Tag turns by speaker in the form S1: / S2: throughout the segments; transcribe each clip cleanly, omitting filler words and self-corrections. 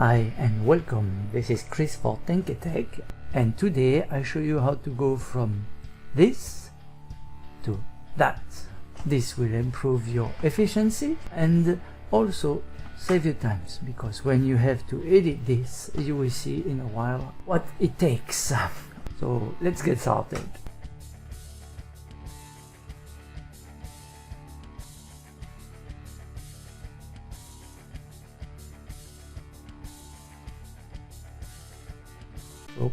S1: Hi and welcome, this is Chris for Tech, and today I show you how to go from this to that. This will improve your efficiency and also save you times, because when you have to edit this, you will see in a while what it takes. So let's get started. So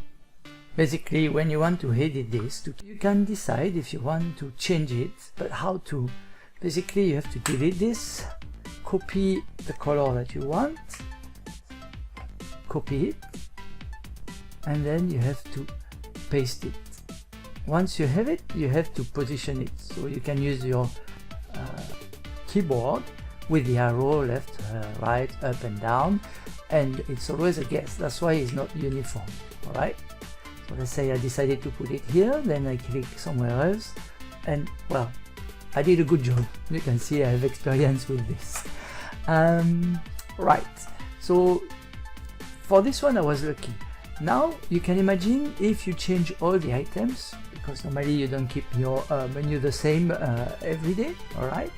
S1: basically, when you want to edit this, you can decide if you want to change it, but how to. Basically, you have to delete this, copy the color that you want, copy it, and then you have to paste it. Once you have it, you have to position it. So you can use your keyboard with the arrow left, right, up and down, and it's always a guess. That's why it's not uniform. Alright, so let's say I decided to put it here, then I click somewhere else, and well, I did a good job. You can see I have experience with this. Right, so for this one I was lucky. Now you can imagine if you change all the items, because normally you don't keep your menu the same every day, alright?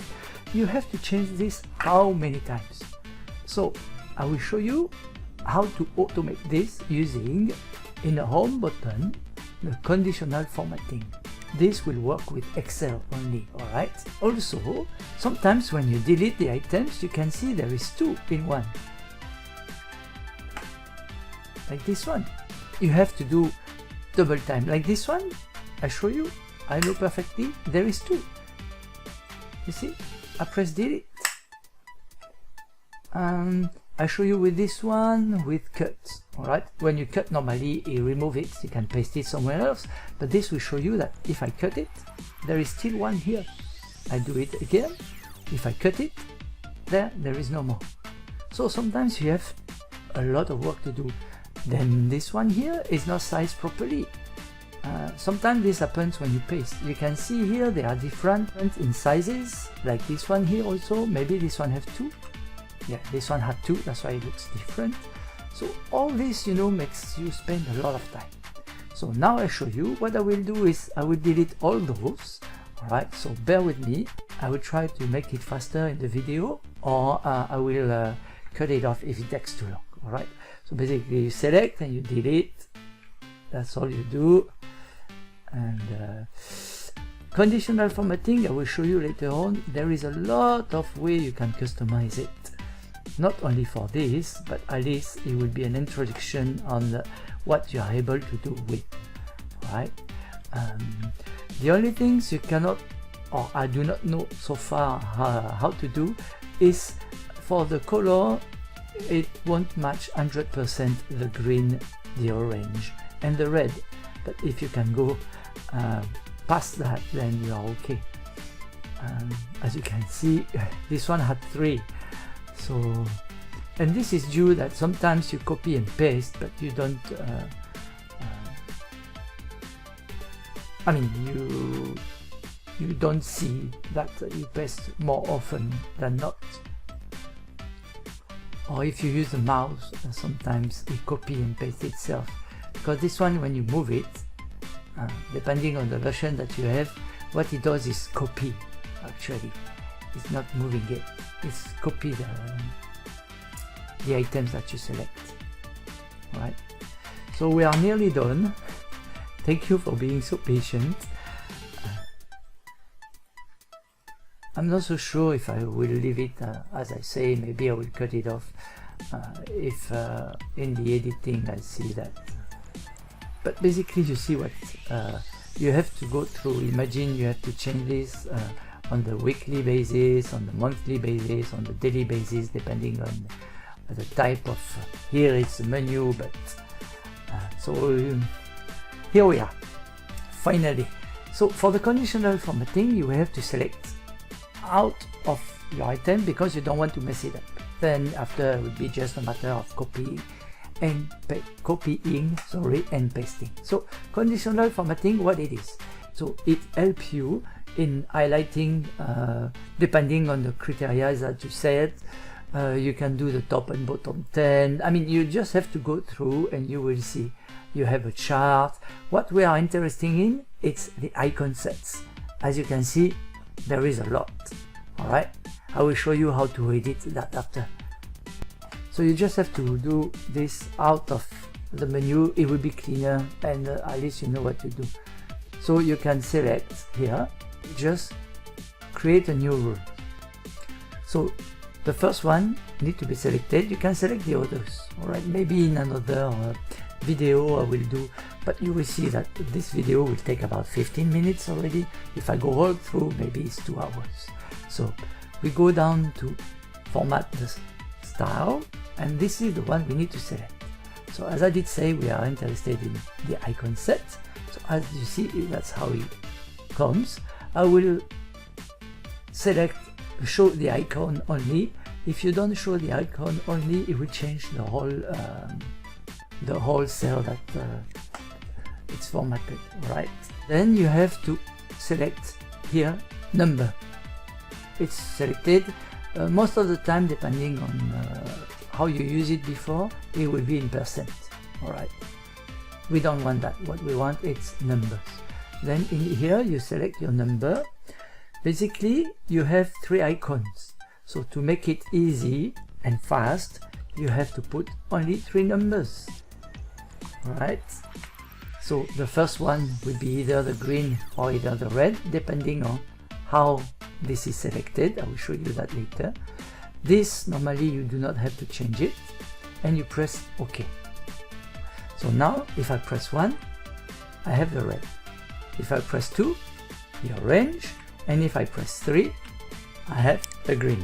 S1: You have to change this how many times? So I will show you how to automate this using, in the home button, the conditional formatting. This will work with Excel only, alright? Also, sometimes when you delete the items, you can see there is two in one. Like this one. You have to do double time. Like this one, I show you, I know perfectly, there is two. You see? I press delete. I show you with this one with cut. Alright, when you cut, normally you remove it, you can paste it somewhere else, but this will show you that if I cut it, there is still one here. I do it again, if I cut it, there is no more. So sometimes you have a lot of work to do. Then this one here is not sized properly. Sometimes this happens when you paste. You can see here they are different in sizes, like this one here also. Maybe this one has two. Yeah, this one had two, that's why it looks different. So all this, you know, makes you spend a lot of time. So now I show you what I will do is I will delete all those. Alright, so bear with me. I will try to make it faster in the video, or I will cut it off if it takes too long. Alright, so basically you select and you delete. That's all you do. And conditional formatting, I will show you later on. There is a lot of ways you can customize it. Not only for this, but at least it will be an introduction on what you are able to do with. Right? The only things you cannot, or I do not know so far how to do, is for the color, it won't match 100% the green, the orange, and the red. But if you can go past that, then you are okay. As you can see, this one had 3. So, and this is due that sometimes you copy and paste, but you don't, I mean, you don't see that you paste more often than not. Or if you use the mouse, sometimes it copy and paste itself. Because this one, when you move it, depending on the version that you have, what it does is copy, actually. It's not moving it. It's copy the items that you select. Alright, so we are nearly done. Thank you for being so patient. I'm not so sure if I will leave it as I say. Maybe I will cut it off if in the editing I see that. But basically you see what you have to go through. Imagine you have to change this on the weekly basis, on the monthly basis, on the daily basis, depending on the type of, here it's a menu, but so here we are, finally. So for the conditional formatting, you have to select out of your item because you don't want to mess it up. Then after it would be just a matter of copying and pasting. So conditional formatting, what it is? So it helps you in highlighting, depending on the criteria that you set, You can do the top and bottom 10. I mean, you just have to go through and you will see you have a chart. What we are interested in, it's the icon sets. As you can see, there is a lot. All right, I will show you how to edit that after. So you just have to do this out of the menu. It will be cleaner, and at least you know what to do. So you can select here, just create a new rule. So the first one need to be selected. You can select the others. All right, maybe in another video I will do, but you will see that this video will take about 15 minutes already. If I go all through, maybe it's 2 hours. So we go down to format the style, and this is the one we need to select. So as I did say, we are interested in the icon set. So as you see, that's how it comes. I will select show the icon only. If you don't show the icon only, it will change the whole cell that it's formatted. Right, then you have to select here number. It's selected. Most of the time, depending on how you use it before, it will be in %. All right, we don't want that. What we want is numbers. Then in here you select your number. Basically you have 3 icons, so to make it easy and fast, you have to put only 3 numbers. All right, so the first one will be either the green or either the red, depending on how this is selected. I will show you that later. This normally you do not have to change it, and you press OK. So now if I press 1, I have the red. If I press 2, the orange, and if I press 3, I have the green.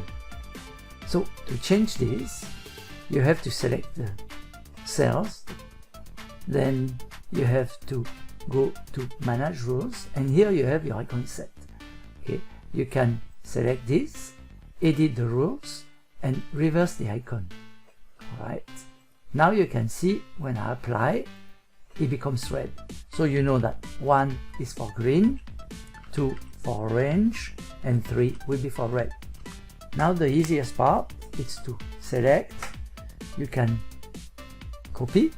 S1: So to change this, you have to select the cells, then you have to go to manage rules, and here you have your icon set. Okay, you can select this, edit the rules, and reverse the icon. All right, now you can see when I apply, it becomes red. So you know that 1 is for green, 2 for orange, and 3 will be for red. Now the easiest part is to select. You can copy,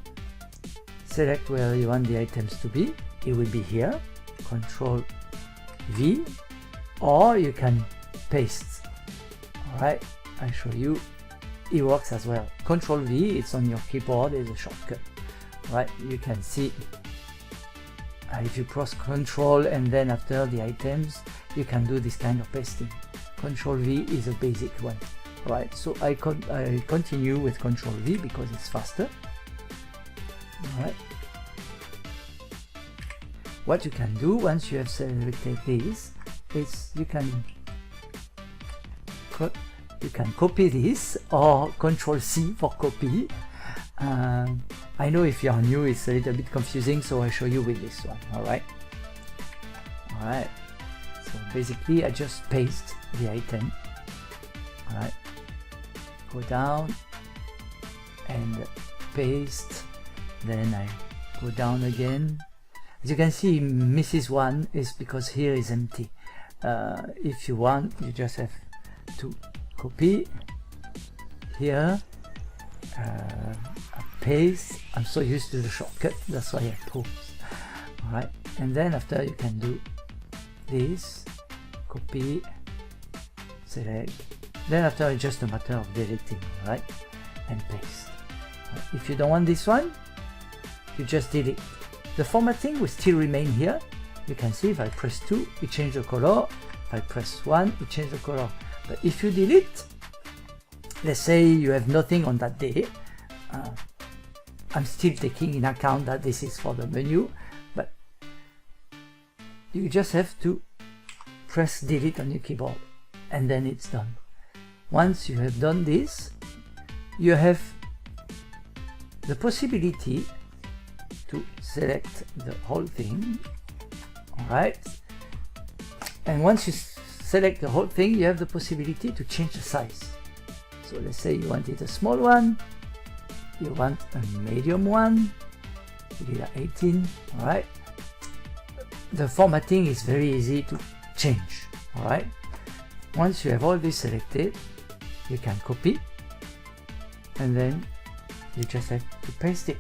S1: select where you want the items to be. It will be here, Control V, or you can paste. All right, I show you. It works as well. Control V, it's on your keyboard, is a shortcut. Right, you can see if you press Control and then after the items, you can do this kind of pasting. Control V is a basic one. Right, so I continue with Control V because it's faster. All right. What you can do once you have selected this is you can copy this, or Control C for copy. I know if you are new, it's a little bit confusing, so I show you with this one. All right. So basically, I just paste the item. All right. Go down and paste. Then I go down again. As you can see, misses 1 is because here is empty. If you want, you just have to copy here, paste. I'm so used to the shortcut, that's why I pause. Alright, and then after you can do this, copy, select. Then after it's just a matter of deleting, right, and paste. Right. If you don't want this one, you just delete. The formatting will still remain here. You can see if I press 2, it changes the color. If I press 1, it changes the color. But if you delete, let's say you have nothing on that day, I'm still taking in account that this is for the menu, but you just have to press delete on your keyboard and then it's done. Once you have done this, you have the possibility to select the whole thing. Alright, and once you select the whole thing, you have the possibility to change the size. So let's say you wanted a small one, you want a medium one, you did 18. Alright, the formatting is very easy to change. Alright, once you have all this selected, you can copy, and then you just have to paste it.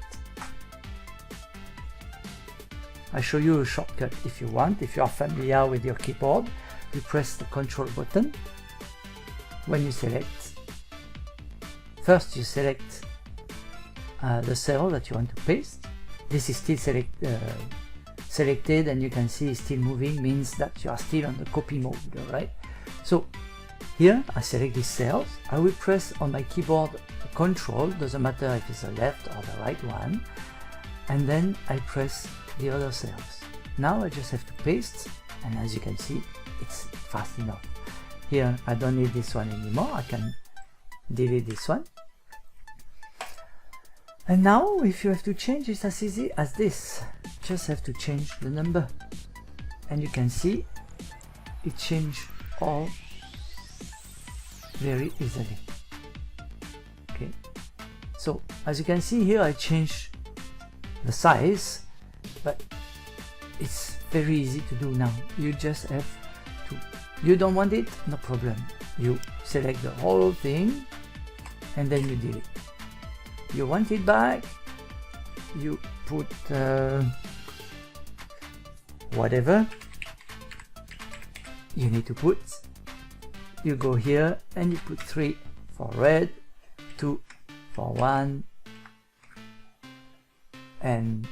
S1: I show you a shortcut if you want. If you are familiar with your keyboard, you press the Control button. When you select, first you select the cell that you want to paste. This is still selected, and you can see it's still moving, means that you are still on the copy mode, right? So here I select these cells. I will press on my keyboard Control, doesn't matter if it's the left or the right one, and then I press the other cells. Now I just have to paste, and as you can see, it's fast enough. Here I don't need this one anymore, I can delete this one. And now if you have to change, it's as easy as this. Just have to change the number, and you can see it changed all very easily. Okay, so as you can see here, I changed the size, but it's very easy to do now. You just have to, you don't want it, no problem, you select the whole thing and then you delete. You want it back, you put whatever you need to put. You go here and you put 3 for red, 2 for 1, and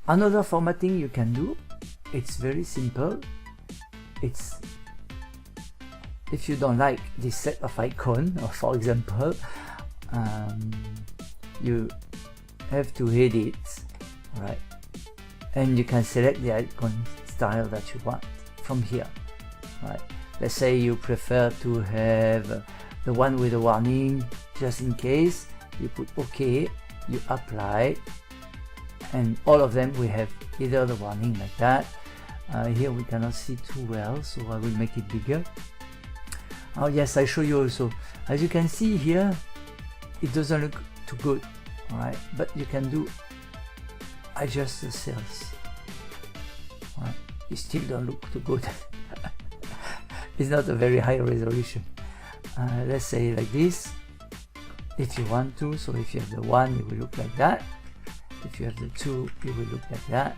S1: another formatting you can do, it's very simple. It's, if you don't like this set of icon, or for example, you have to edit, right? And you can select the icon style that you want from here, right? Let's say you prefer to have the one with the warning, just in case. You put OK, you apply, and all of them we have either the warning like that. Here we cannot see too well, so I will make it bigger. Oh yes, I show you also. As you can see here, it doesn't look too good, alright, but you can do adjust the cells. Alright, it still don't look too good. It's not a very high resolution. Let's say like this, if you want to. So if you have the 1, it will look like that. If you have the 2, it will look like that.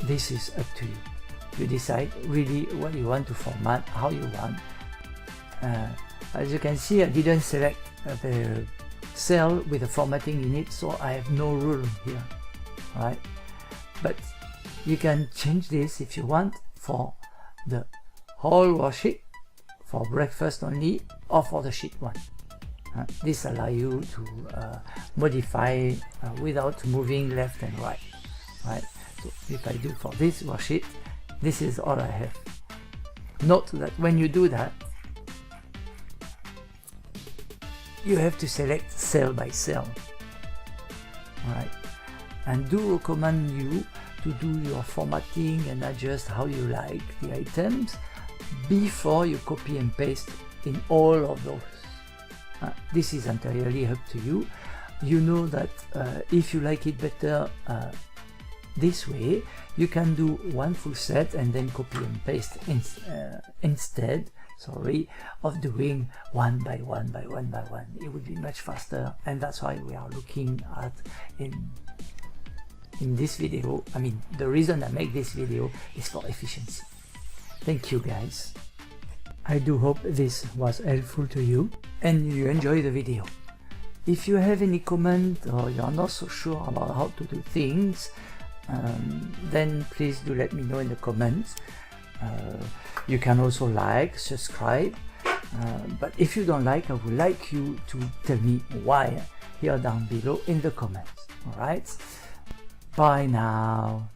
S1: This is up to you. You decide really what you want to format, how you want. As you can see, I didn't select the cell with the formatting in it, so I have no rule here, right? But you can change this if you want for the whole worksheet, for breakfast only, or for the sheet 1. This allows you to modify without moving left and right, right? So if I do for this worksheet, this is all I have. Note that when you do that, you have to select cell by cell, right? And do recommend you to do your formatting and adjust how you like the items before you copy and paste in all of those. This is entirely up to you. You know that if you like it better this way, you can do one full set and then copy and paste instead, sorry, of doing one by one by one by one. It would be much faster, and that's why we are looking at in this video. I mean, the reason I make this video is for efficiency. Thank you guys. I do hope this was helpful to you and you enjoy the video. If you have any comment or you are not so sure about how to do things, then please do let me know in the comments. You can also like, subscribe, but if you don't like, I would like you to tell me why here down below in the comments. Alright, bye now.